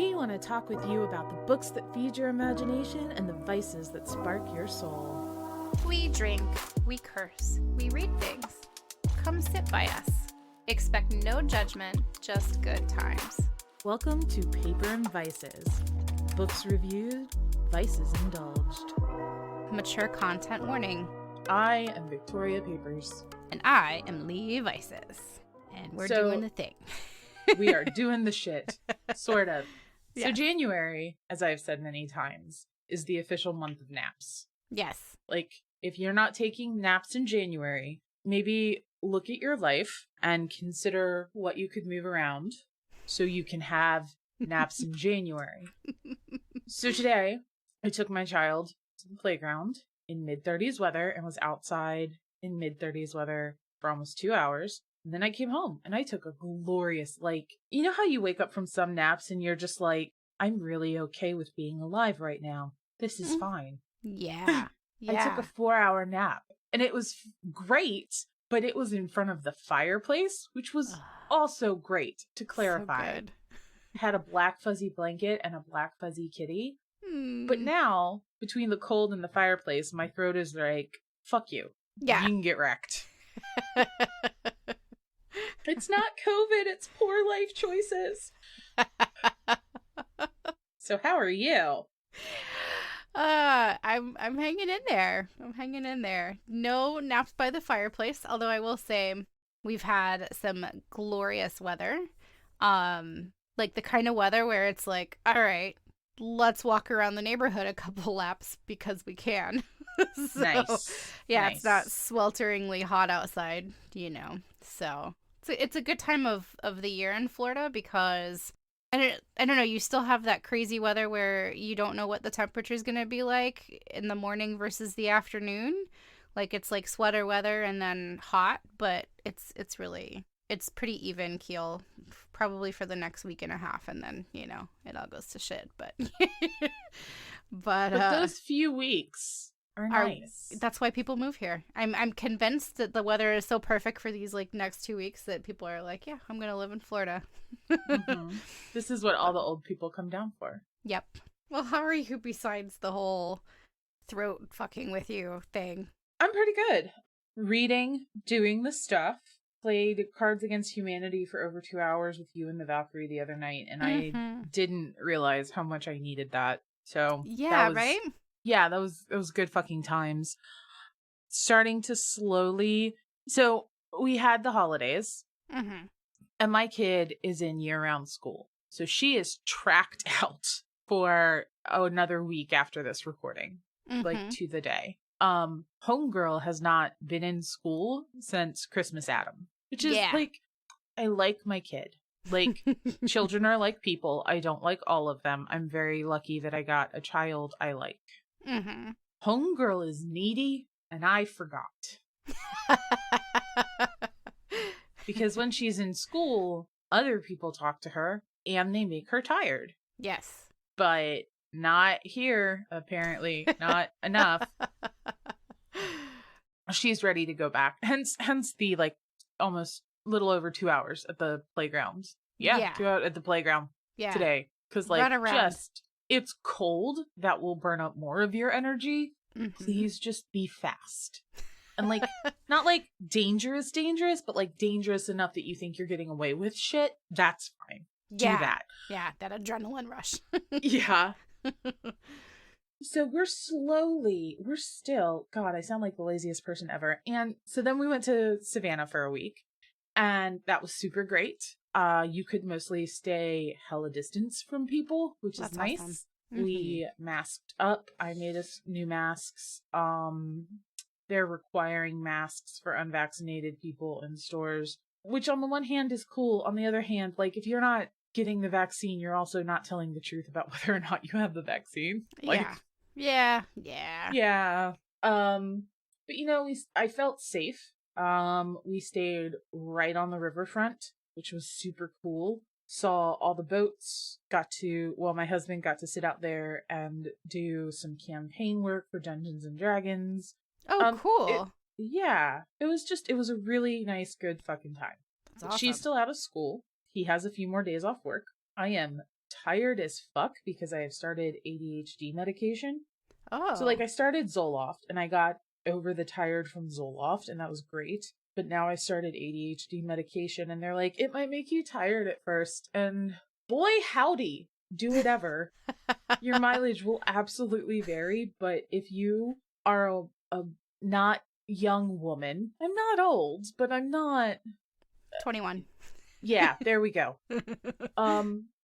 We want to talk with you about the books that feed your imagination and the vices that spark your soul. We drink, we curse, we read things. Come sit by us. Expect no judgment, just good times. Welcome to Paper and Vices. Books reviewed, vices indulged. Mature content warning. I am Victoria Papers. And I am Lee Vices. And we're doing the thing. We are doing the shit. Sort of. Yeah. So January, as I've said many times, is the official month of naps. Yes. Like, if you're not taking naps in January, maybe look at your life and consider what you could move around so you can have naps in January. So today, I took my child to the playground in mid-30s weather and was outside in mid-30s weather for almost 2 hours. And then I came home and I took a glorious, you know how you wake up from some naps and you're just like, I'm really okay with being alive right now. This is fine. Yeah. I took a 4-hour nap and it was great, but it was in front of the fireplace, which was also great, to clarify. So good. I had a black fuzzy blanket and a black fuzzy kitty. But now, between the cold and the fireplace, my throat is like, fuck you. Yeah. You can get wrecked. It's not COVID, it's poor life choices. So how are you? I'm hanging in there. I'm hanging in there. No naps by the fireplace, although I will say we've had some glorious weather. Like the kind of weather where it's like, all right, let's walk around the neighborhood a couple laps because we can. So, Nice. yeah, Nice. It's not swelteringly hot outside, So it's a good time of the year in Florida because I don't know, you still have that crazy weather where you don't know what the temperature is going to be like in the morning versus the afternoon. Like it's like sweater weather and then hot, but it's pretty even keel probably for the next week and a half, and then, it all goes to shit, but but those few weeks are nice. That's why people move here. I'm convinced that the weather is so perfect for these next 2 weeks that people are like, yeah, I'm gonna live in Florida. Mm-hmm. This is what all the old people come down for. Yep. Well, how are you besides the whole throat fucking with you thing? I'm pretty good. Reading, doing the stuff. Played Cards Against Humanity for over 2 hours with you and the Valkyrie the other night, and I didn't realize how much I needed that. So right? Yeah, that was good fucking times. Starting to slowly. So we had the holidays, and my kid is in year-round school, so she is tracked out for another week after this recording, to the day. Homegirl has not been in school since Christmas Adam, which is I like my kid. Children are like people. I don't like all of them. I'm very lucky that I got a child I like. Homegirl is needy, and I forgot. Because when she's in school, other people talk to her, and they make her tired. Yes. But not here, apparently. Not enough. She's ready to go back. Hence the almost little over 2 hours at the playground. Yeah. 2 hours at the playground today. Because it's cold. That will burn up more of your energy. Please just be fast. And not dangerous, but dangerous enough that you think you're getting away with shit. That's fine. Do that. Yeah, that adrenaline rush. Yeah. So we're still, God, I sound like the laziest person ever. And so then we went to Savannah for a week, and that was super great. You could mostly stay hella distance from people, which is nice. Awesome. We masked up. I made us new masks. They're requiring masks for unvaccinated people in stores, which on the one hand is cool. On the other hand, if you're not getting the vaccine, you're also not telling the truth about whether or not you have the vaccine. Yeah. But I felt safe. We stayed right on the riverfront, which was super cool. Saw all the boats. My husband got to sit out there and do some campaign work for Dungeons and Dragons. Oh, cool. It was a really nice, good fucking time. That's awesome. She's still out of school. He has a few more days off work. I am tired as fuck because I have started ADHD medication. Oh. So, like, I started Zoloft, and I got over the tired from Zoloft, and that was great. But now I started ADHD medication, and they're like, it might make you tired at first. And boy, howdy, do whatever. Your mileage will absolutely vary, but if you are a not young woman, I'm not old, but I'm not 21. Yeah, there we go.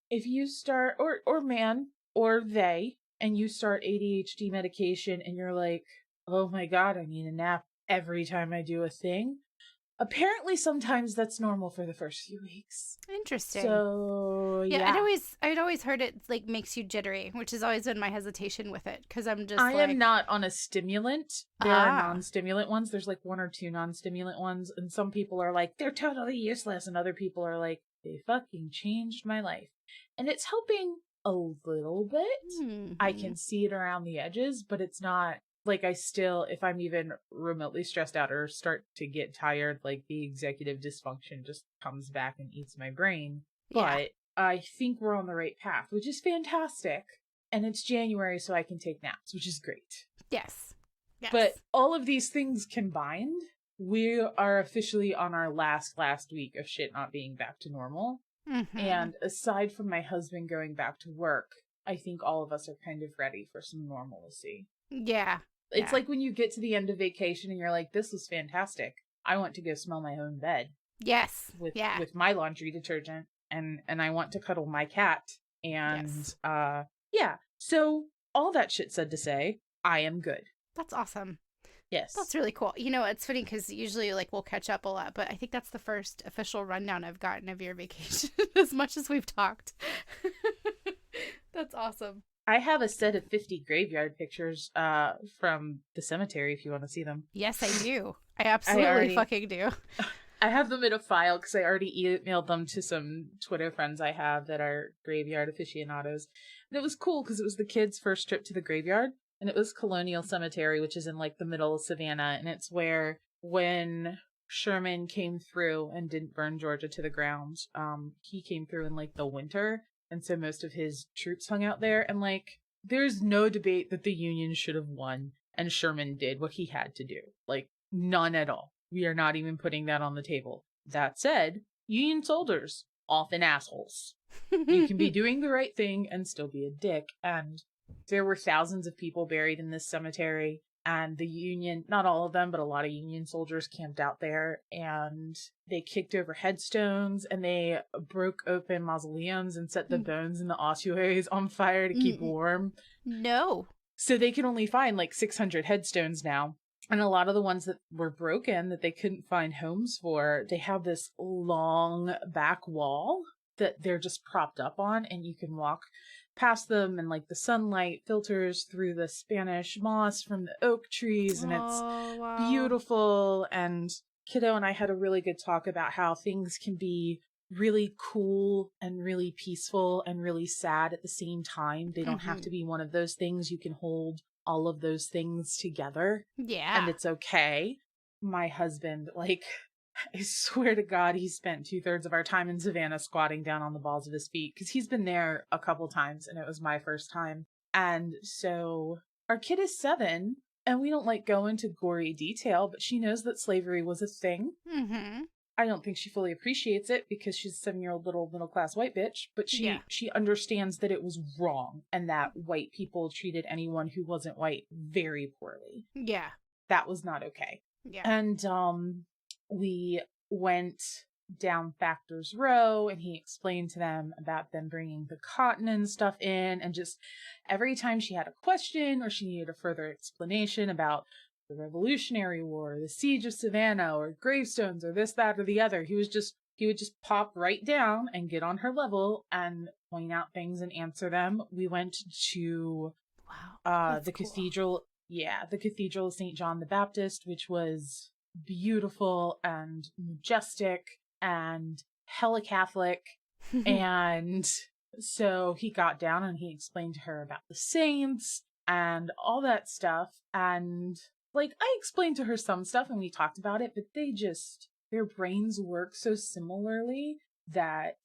If you start or man or they and you start ADHD medication and you're like, "Oh my god, I need a nap every time I do a thing." Apparently sometimes that's normal for the first few weeks. Interesting. So, yeah. I'd always heard it like makes you jittery, which has always been my hesitation with it because I'm just I am not on a stimulant. There are non-stimulant ones. There's like 1 or 2 non-stimulant ones, and some people are like, they're totally useless, and other people are like, they fucking changed my life. And it's helping a little bit. Mm-hmm. I can see it around the edges, but it's not like I still, if I'm even remotely stressed out or start to get tired, like the executive dysfunction just comes back and eats my brain. Yeah. But I think we're on the right path, which is fantastic. And it's January, so I can take naps, which is great. Yes. But all of these things combined, we are officially on our last week of shit not being back to normal. Mm-hmm. And aside from my husband going back to work, I think all of us are kind of ready for some normalcy. Yeah. It's like when you get to the end of vacation and you're like, this was fantastic. I want to go smell my own bed. Yes. With my laundry detergent. And I want to cuddle my cat. And yeah. So all that shit said to say, I am good. That's awesome. Yes. That's really cool. You know, it's funny because usually like we'll catch up a lot, but I think that's the first official rundown I've gotten of your vacation as much as we've talked. That's awesome. I have a set of 50 graveyard pictures from the cemetery if you want to see them. Yes, I do. I absolutely fucking do. I have them in a file because I already emailed them to some Twitter friends I have that are graveyard aficionados. And it was cool because it was the kids' first trip to the graveyard. And it was Colonial Cemetery, which is in like the middle of Savannah. And it's where when Sherman came through and didn't burn Georgia to the ground, he came through in like the winter. And so most of his troops hung out there. And like, there's no debate that the Union should have won. And Sherman did what he had to do. Like, none at all. We are not even putting that on the table. That said, Union soldiers, often assholes. You can be doing the right thing and still be a dick. And there were thousands of people buried in this cemetery. And the Union, not all of them, but a lot of Union soldiers camped out there. And they kicked over headstones and they broke open mausoleums and set the bones in the ossuaries on fire to keep warm. No. So they can only find like 600 headstones now. And a lot of the ones that were broken that they couldn't find homes for, they have this long back wall that they're just propped up on, and you can walk past them, and like the sunlight filters through the Spanish moss from the oak trees, and it's beautiful. And Kiddo and I had a really good talk about how things can be really cool and really peaceful and really sad at the same time. They don't have to be one of those things. You can hold all of those things together. Yeah. And it's okay. My husband, like, I swear to God, he spent 2/3 of our time in Savannah squatting down on the balls of his feet because he's been there a couple times and it was my first time. And so our kid is 7 and we don't like go into gory detail, but she knows that slavery was a thing. Mm-hmm. I don't think she fully appreciates it because she's a 7-year-old little middle-class white bitch, but she understands that it was wrong and that white people treated anyone who wasn't white very poorly. Yeah. That was not okay. Yeah. And we went down Factor's Row and he explained to them about them bringing the cotton and stuff in, and just every time she had a question or she needed a further explanation about the Revolutionary War, the Siege of Savannah, or gravestones, or this, that, or the other, he would just pop right down and get on her level and point out things and answer them. We went to the cathedral. Yeah, the Cathedral of St. John the Baptist, which was beautiful and majestic and hella Catholic. And so he got down and he explained to her about the saints and all that stuff. And like, I explained to her some stuff and we talked about it, but their brains work so similarly that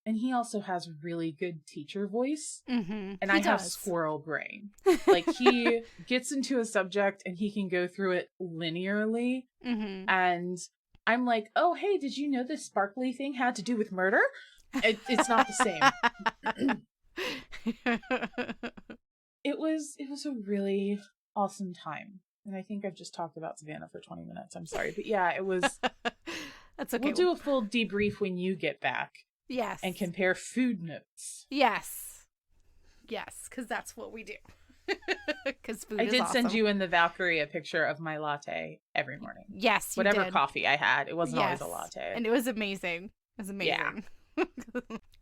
And he also has really good teacher voice. Mm-hmm. And I have squirrel brain. Like, he gets into a subject and he can go through it linearly. Mm-hmm. And I'm like, oh, hey, did you know this sparkly thing had to do with murder? It's not the same. It was a really awesome time. And I think I've just talked about Savannah for 20 minutes. I'm sorry. But yeah, it was... That's okay. We'll do a full debrief when you get back. Yes. And compare food notes. Yes. Yes, because that's what we do. Because food I is did awesome. send you in the Valkyrie a picture of my latte every morning. Yes, you Whatever did. coffee I had, it wasn't always a latte. And it was amazing. It was amazing. Yeah.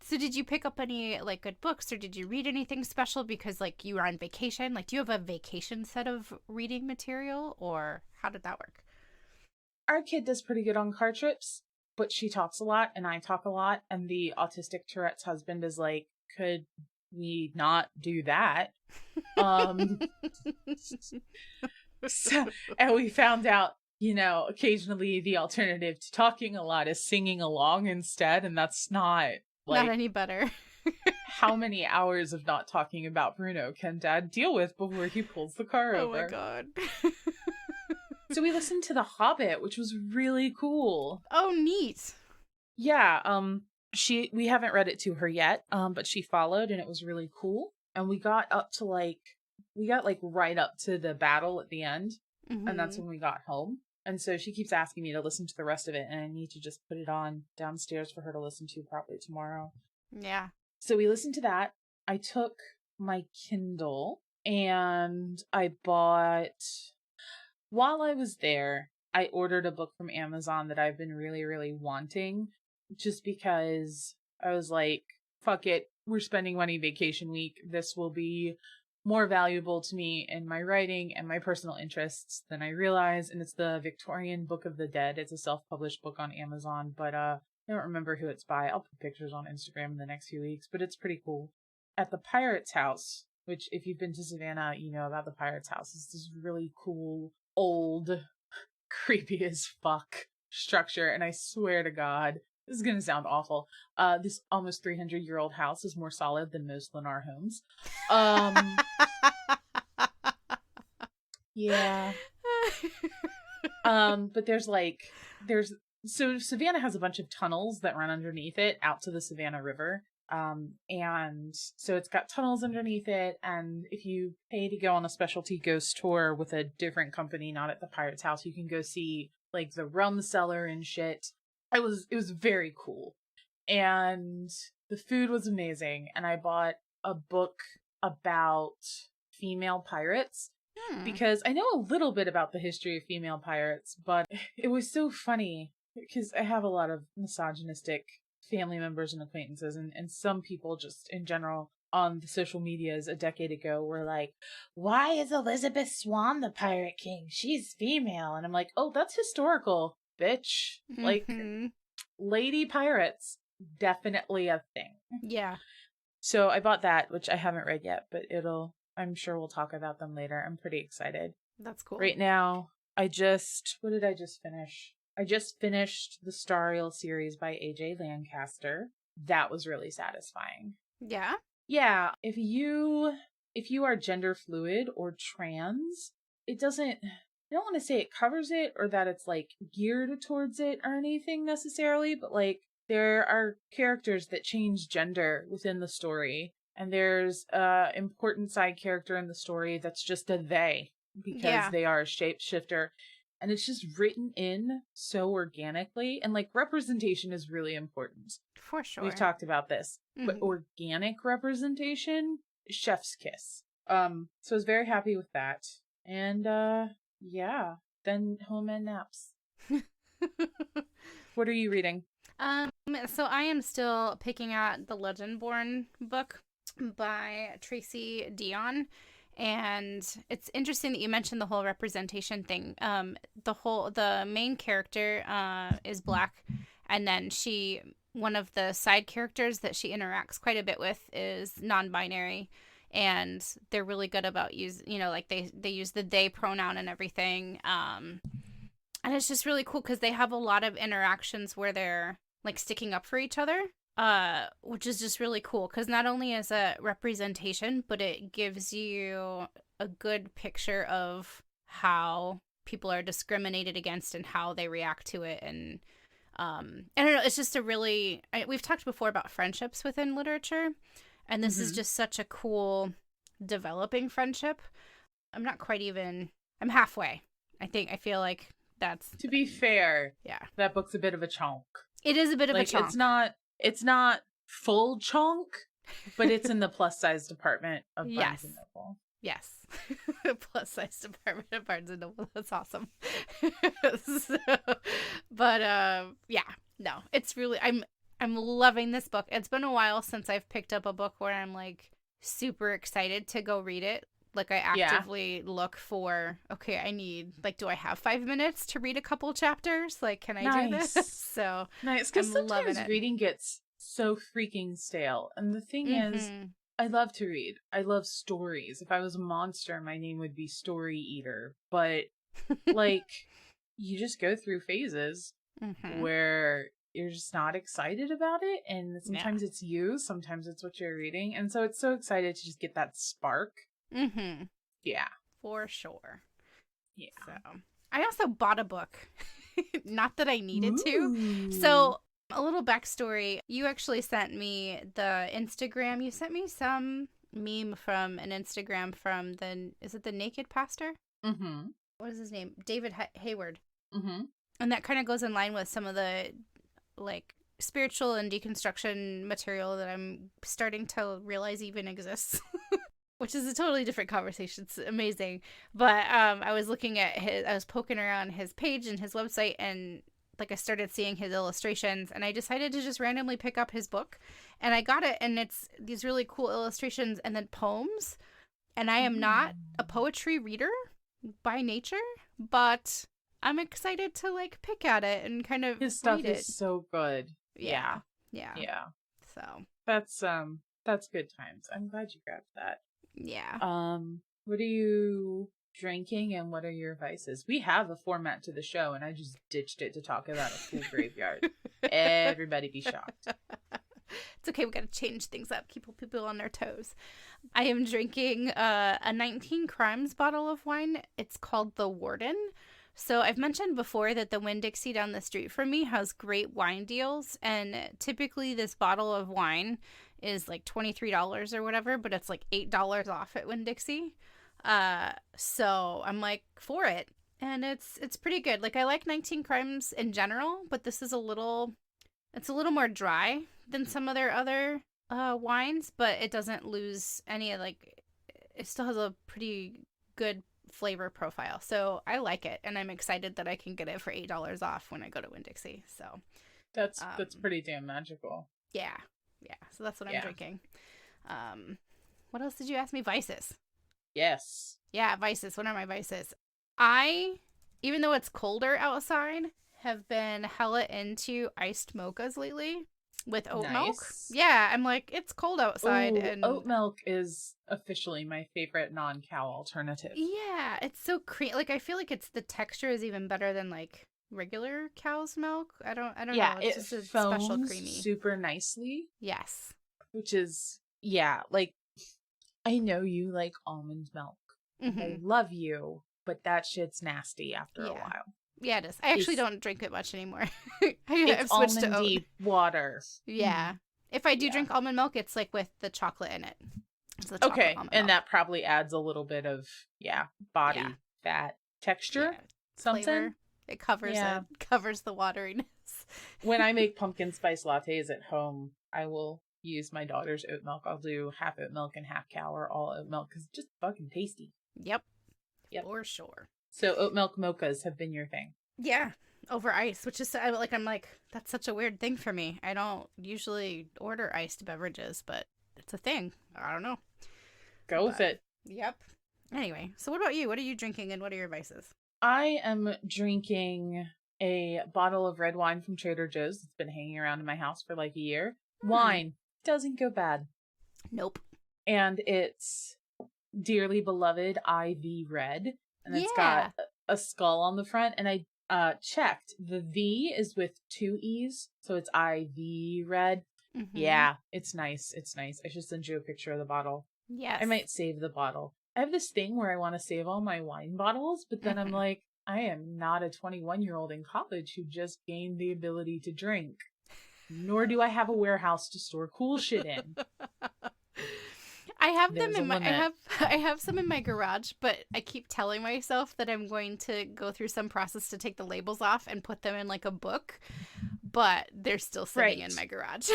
So did you pick up any, like, good books, or did you read anything special because, like, you were on vacation? Like, do you have a vacation set of reading material, or how did that work? Our kid does pretty good on car trips, but she talks a lot and I talk a lot, and the autistic Tourette's husband is like, could we not do that? So, and we found out, you know, occasionally the alternative to talking a lot is singing along instead, and that's not like not any better. How many hours of not talking about Bruno can Dad deal with before he pulls the car over? Oh my god. So we listened to The Hobbit, which was really cool. Oh, neat. Yeah, we haven't read it to her yet, but she followed and it was really cool. And we got right up to the battle at the end, and that's when we got home. And so she keeps asking me to listen to the rest of it, and I need to just put it on downstairs for her to listen to probably tomorrow. Yeah. So we listened to that. I took my Kindle and I bought... While I was there, I ordered a book from Amazon that I've been really, really wanting, just because I was like, fuck it, we're spending money vacation week. This will be more valuable to me in my writing and my personal interests than I realize. And it's the Victorian Book of the Dead. It's a self-published book on Amazon, but I don't remember who it's by. I'll put pictures on Instagram in the next few weeks, but it's pretty cool. At the Pirate's House, which if you've been to Savannah, you know about the Pirate's House. It's this really cool, old, creepy as fuck structure, and I swear to God, this is gonna sound awful. This almost 300-year-old house is more solid than most Lennar homes. Yeah. But so Savannah has a bunch of tunnels that run underneath it out to the Savannah River. And so it's got tunnels underneath it, and if you pay to go on a specialty ghost tour with a different company, not at the Pirate's House, you can go see like the rum cellar and shit. It was very cool. And the food was amazing, and I bought a book about female pirates because I know a little bit about the history of female pirates, but it was so funny because I have a lot of misogynistic family members and acquaintances, and some people just in general on the social medias a decade ago were like, why is Elizabeth Swann the pirate king? She's female. And I'm like, oh, that's historical, bitch. Like, lady pirates, definitely a thing. Yeah. So I bought that, which I haven't read yet, but I'm sure we'll talk about them later. I'm pretty excited. That's cool. Right now, what did I just finish? I just finished the Stariel series by A.J. Lancaster. That was really satisfying. Yeah? Yeah. If you are gender fluid or trans, I don't want to say it covers it or that it's like geared towards it or anything necessarily, but like there are characters that change gender within the story. And there's an important side character in the story that's just a they because they are a shapeshifter. And it's just written in so organically. And like representation is really important. For sure. We've talked about this. But organic representation, chef's kiss. So I was very happy with that. And yeah. Then home and naps. What are you reading? So I am still picking at the Legendborn book by Tracy Dion. And it's interesting that you mentioned the whole representation thing. The main character is Black, and then one of the side characters that she interacts quite a bit with is non-binary, and they're really good about they use the they pronoun and everything. And it's just really cool because they have a lot of interactions where they're like sticking up for each other. which is just really cool because not only is a representation, but it gives you a good picture of how people are discriminated against and how they react to it. And I don't know, it's just we've talked before about friendships within literature, and this is just such a cool developing friendship. I'm halfway. I feel like that's... To be fair, yeah, that book's a bit of a chunk. It is a bit of a chunk. It's not full chunk, but it's in the plus size department of Barnes and Noble. Yes. Plus size department of Barnes and Noble. That's awesome. No, it's really, I'm loving this book. It's been a while since I've picked up a book where I'm like super excited to go read it. Like I actively look for, okay, I need, like, do I have 5 minutes to read a couple chapters? Like, can I do this? So nice, because sometimes reading gets so freaking stale. And the thing is, I love to read. I love stories. If I was a monster, my name would be Story Eater. But like, you just go through phases where you're just not excited about it, and sometimes it's you, sometimes it's what you're reading, and so it's so excited to just get that spark. Yeah, for sure. Yeah. So I also bought a book. Not that I needed to. So a little backstory. You actually sent me the Instagram. You sent me some meme from an Instagram from is it the Naked Pastor? What is his name? David Hayward. And that kind of goes in line with some of the like spiritual and deconstruction material that I'm starting to realize even exists. Which is a totally different conversation. It's amazing. But I was poking around his page and his website, and like I started seeing his illustrations, and I decided to just randomly pick up his book, and I got it, and it's these really cool illustrations and then poems. And I am not a poetry reader by nature, but I'm excited to like pick at it and kind of his stuff read it. Is so good. Yeah. So that's good times. I'm glad you grabbed that. Yeah. What are you drinking and what are your vices? We have a format to the show and I just ditched it to talk about a full graveyard. Everybody be shocked. It's okay, we gotta change things up, keep people on their toes. I am drinking a 19 Crimes bottle of wine. It's called the Warden. So I've mentioned before that the Winn-Dixie down the street from me has great wine deals, and typically this bottle of wine is like $23 or whatever, but it's like $8 off at Winn-Dixie. So I'm like for it, and it's pretty good. Like I like 19 Crimes in general, but this is a little more dry than some of their other wines, but it doesn't lose any like, it still has a pretty good flavor profile. So I like it, and I'm excited that I can get it for $8 off when I go to Winn-Dixie. So that's pretty damn magical. Yeah. So that's what I'm drinking. What else did you ask me? Vices. Yes. Yeah, vices. What are my vices? Even though it's colder outside, have been hella into iced mochas lately with oat milk. Yeah, I'm like, it's cold outside. Ooh, and oat milk is officially my favorite non-cow alternative. Yeah, it's so creamy. Like I feel like the texture is even better than like regular cow's milk. I don't know. It's just a special creamy. Super nicely. Yes. Which is like, I know you like almond milk. I love you, but that shit's nasty after a while. Yeah, it is. I actually don't drink it much anymore. I've switched to oat water. Yeah. If I do drink almond milk, it's like with the chocolate in it. Okay, and that probably adds a little bit of body fat texture. Something. Flavor. It covers covers the wateriness. When I make pumpkin spice lattes at home, I will use my daughter's oat milk. I'll do half oat milk and half cow or all oat milk because it's just fucking tasty. Yep. For sure. So oat milk mochas have been your thing. Yeah, over ice, which is I'm like, that's such a weird thing for me. I don't usually order iced beverages, but it's a thing. I don't know. Go with it. Yep. Anyway, so what about you? What are you drinking and what are your vices? I am drinking a bottle of red wine from Trader Joe's. It's been hanging around in my house for like a year. Wine doesn't go bad. Nope. And it's dearly beloved IV red. And it's got a skull on the front. And I checked. The V is with 2 E's. So it's IV red. Mm-hmm. Yeah, it's nice. It's nice. I should send you a picture of the bottle. Yes. I might save the bottle. I have this thing where I want to save all my wine bottles, but then I'm like, I am not a 21-year-old in college who just gained the ability to drink. Nor do I have a warehouse to store cool shit in. I have them in my I have some in my garage, but I keep telling myself that I'm going to go through some process to take the labels off and put them in like a book, but they're still sitting in my garage.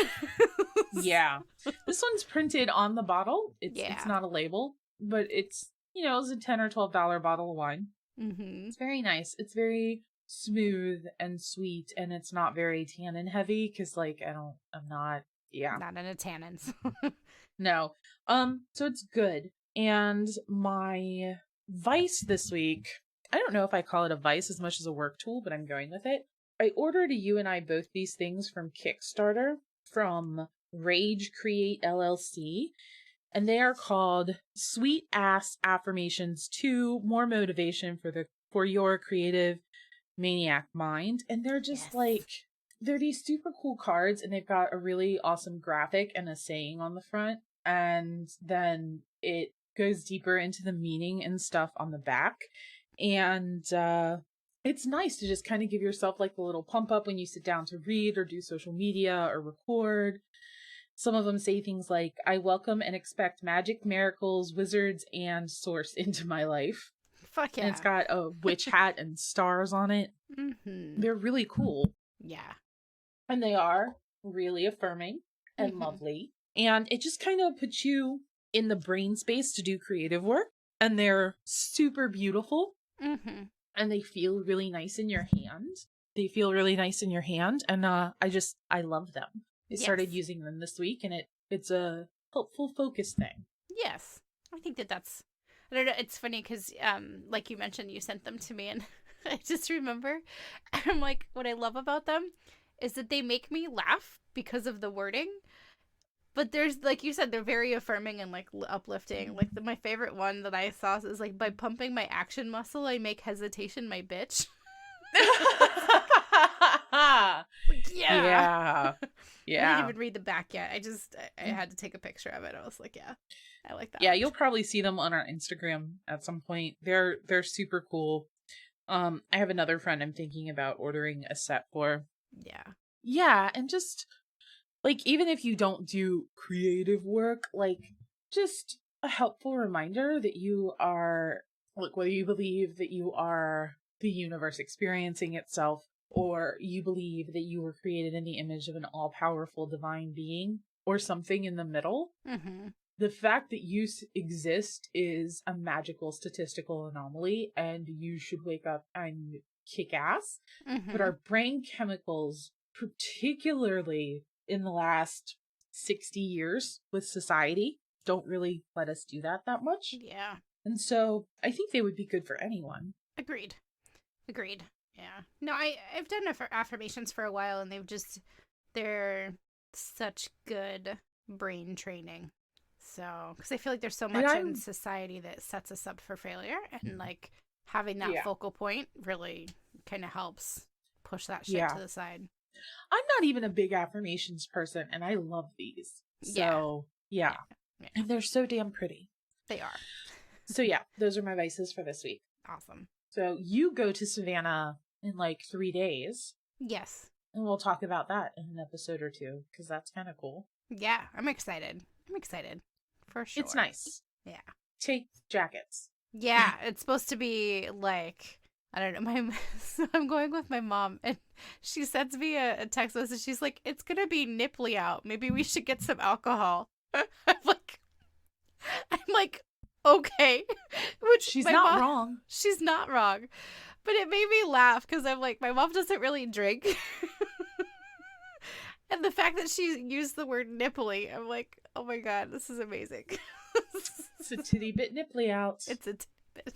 Yeah. This one's printed on the bottle. It's not a label, but it's, it's a $10 or $12 bottle of wine. Mm-hmm. It's very nice. It's very smooth and sweet, and it's not very tannin heavy because I'm not into tannins. No. So it's good. And my vice this week, I don't know if I call it a vice as much as a work tool, but I'm going with it. I ordered You and I Both these things from Kickstarter from Rage Create LLC, and they are called Sweet Ass Affirmations 2, More Motivation for your creative maniac mind. And they're just they're these super cool cards, and they've got a really awesome graphic and a saying on the front. And then it goes deeper into the meaning and stuff on the back. And it's nice to just kind of give yourself like the little pump up when you sit down to read or do social media or record. Some of them say things like, I welcome and expect magic, miracles, wizards, and source into my life. Fuck yeah. And it's got a witch hat and stars on it. Mm-hmm. They're really cool. Yeah. And they are really affirming and lovely. And it just kind of puts you in the brain space to do creative work. And they're super beautiful. Mm-hmm. And they feel really nice in your hand. And I love them. I started using them this week, and it's a helpful focus thing. Yes. I think that's, I don't know, it's funny because, like you mentioned, you sent them to me, and I just remember, I'm like, what I love about them is that they make me laugh because of the wording. But there's, like you said, they're very affirming and, like, uplifting. Like, my favorite one that I saw is, like, by pumping my action muscle, I make hesitation my bitch. Like, yeah. I didn't even read the back yet. I had to take a picture of it. I was like, yeah, I like that. Yeah, you'll probably see them on our Instagram at some point. They're super cool. I have another friend I'm thinking about ordering a set for. Yeah. Yeah, and just... like, even if you don't do creative work, like, just a helpful reminder that you are, like, whether you believe that you are the universe experiencing itself, or you believe that you were created in the image of an all-powerful divine being, or something in the middle, the fact that you exist is a magical statistical anomaly, and you should wake up and kick ass. But our brain chemicals, particularly in the last 60 years with society, don't really let us do that much. Yeah. And so I think they would be good for anyone. Agreed. Yeah. No, I've done affirmations for a while, and they're such good brain training. So, because I feel like there's so much in society that sets us up for failure, and like having that focal point really kind of helps push that shit to the side. I'm not even a big affirmations person, and I love these. So, yeah. And they're so damn pretty. They are. So, yeah, those are my vices for this week. Awesome. So, you go to Savannah in like 3 days. Yes. And we'll talk about that in an episode or two, because that's kind of cool. Yeah, I'm excited. For sure. It's nice. Yeah. Take jackets. Yeah, it's supposed to be like... I don't know. So I'm going with my mom, and she sends me a text message. She's like, "It's gonna be nipply out. Maybe we should get some alcohol." I'm like, okay. Which she's not wrong. She's not wrong, but it made me laugh because I'm like, my mom doesn't really drink, and the fact that she used the word nipply, I'm like, oh my god, this is amazing. It's a titty bit nipply out. It's a titty bit.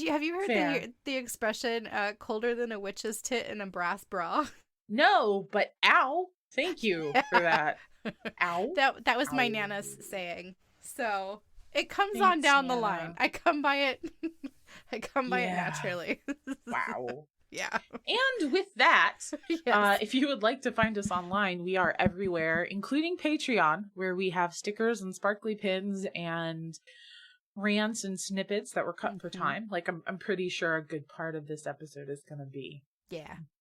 Have you heard the expression colder than a witch's tit in a brass bra? No, but ow. Thank you for that. Ow. That was my Nana's saying. So it comes on down Nana. The line. I come by it. I come by it naturally. Wow. Yeah. And with that, Yes. if you would like to find us online, we are everywhere, including Patreon, where we have stickers and sparkly pins and rants and snippets that were cut for time. Like I'm pretty sure a good part of this episode is going to be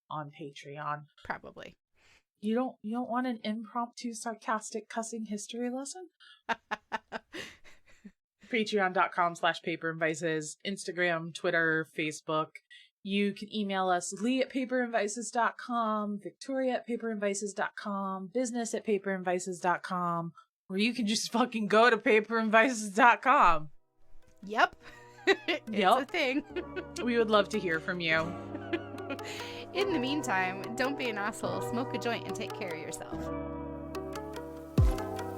on Patreon. Probably. You don't want an impromptu sarcastic cussing history lesson? Patreon.com/paperandvices, Instagram, Twitter, Facebook. You can email us, Lee@paperandvices.com, Victoria@paperandvices.com, business@paperandvices.com, or you can just fucking go to paperandvices.com. Yep. It's a thing. We would love to hear from you. In the meantime, don't be an asshole, smoke a joint, and take care of yourself.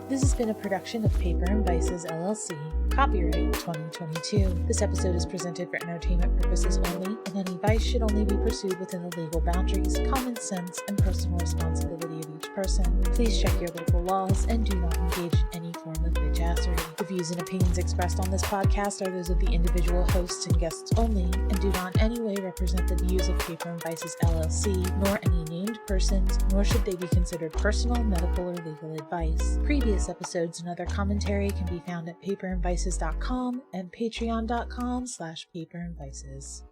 This has been a production of Paper and Vices, LLC. Copyright 2022. This episode is presented for entertainment purposes only, and any vice should only be pursued within the legal boundaries, common sense, and personal responsibility of each person. Please check your local laws and do not engage in any form of bitchassery. The views and opinions expressed on this podcast are those of the individual hosts and guests only, and do not in any way represent the views of Paper and Vices, LLC, nor any named persons, nor should they be considered personal, medical, or legal advice. Previous episodes and other commentary can be found at paperandvices.com and patreon.com/paperandvices.